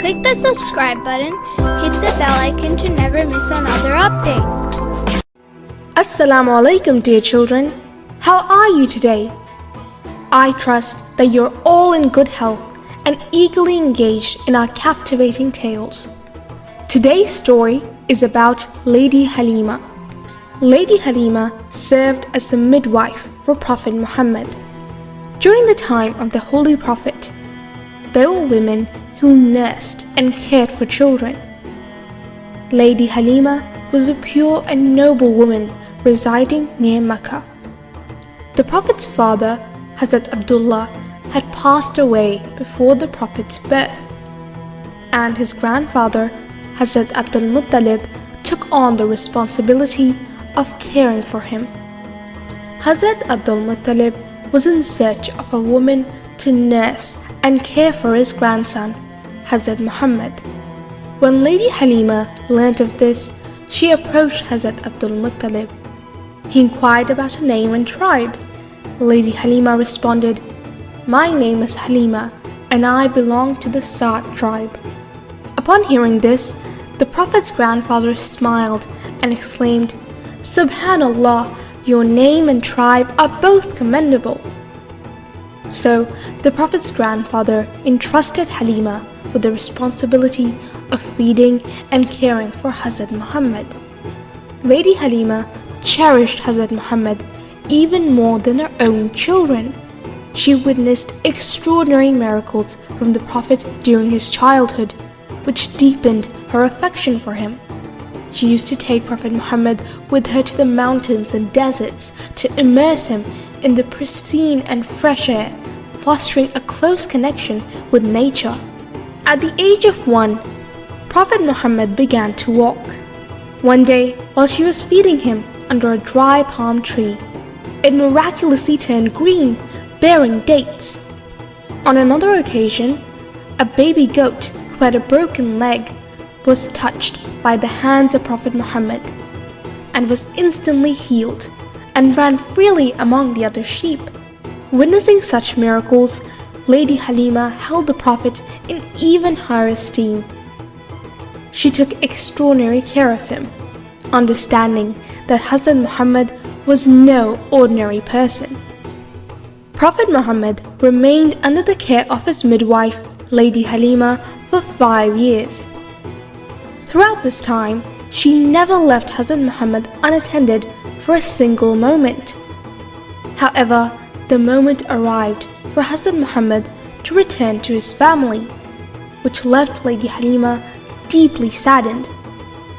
Click the subscribe button, hit the bell icon to never miss another update. Assalamu alaikum, dear children. How are you today? I trust that you're all in good health and eagerly engaged in our captivating tales. Today's story is about Lady Halima. Lady Halima served as the midwife for Prophet Muhammad. During the time of the Holy Prophet, there were women who nursed and cared for children. Lady Halima was a pure and noble woman residing near Mecca. The Prophet's father, Hazrat Abdullah, had passed away before the Prophet's birth, and his grandfather, Hazrat Abdul Muttalib, took on the responsibility of caring for him. Hazrat Abdul Muttalib was in search of a woman to nurse and care for his grandson, Hazrat Muhammad. When Lady Halima learnt of this, she approached Hazrat Abdul Muttalib. He inquired about her name and tribe. Lady Halima responded, "My name is Halima, and I belong to the Sa'd tribe." Upon hearing this, the Prophet's grandfather smiled and exclaimed, "Subhanallah, your name and tribe are both commendable." So the Prophet's grandfather entrusted Halima with the responsibility of feeding and caring for Hazrat Muhammad. Lady Halima cherished Hazrat Muhammad even more than her own children. She witnessed extraordinary miracles from the Prophet during his childhood, which deepened her affection for him. She used to take Prophet Muhammad with her to the mountains and deserts to immerse him in the pristine and fresh air, fostering a close connection with nature. At the age of 1, Prophet Muhammad began to walk. One day, while she was feeding him under a dry palm tree, it miraculously turned green, bearing dates. On another occasion, a baby goat who had a broken leg was touched by the hands of Prophet Muhammad and was instantly healed and ran freely among the other sheep. Witnessing such miracles, Lady Halima held the Prophet in even higher esteem. She took extraordinary care of him, understanding that Hazrat Muhammad was no ordinary person. Prophet Muhammad remained under the care of his midwife, Lady Halima, for 5 years. Throughout this time, she never left Hazrat Muhammad unattended for a single moment. However, the moment arrived for Hazrat Muhammad to return to his family, which left Lady Halima deeply saddened.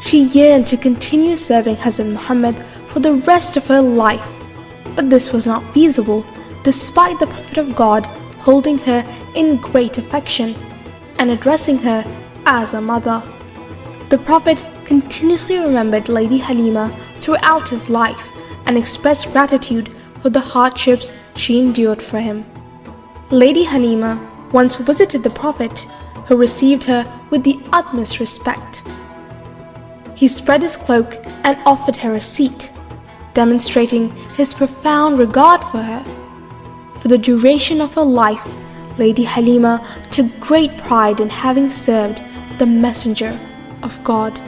She yearned to continue serving Hazrat Muhammad for the rest of her life, but this was not feasible, despite the Prophet of God holding her in great affection and addressing her as a mother. The Prophet continuously remembered Lady Halima throughout his life and expressed gratitude for the hardships she endured for him. Lady Halima once visited the Prophet, who received her with the utmost respect. He spread his cloak and offered her a seat, demonstrating his profound regard for her. For the duration of her life, Lady Halima took great pride in having served the Messenger of God.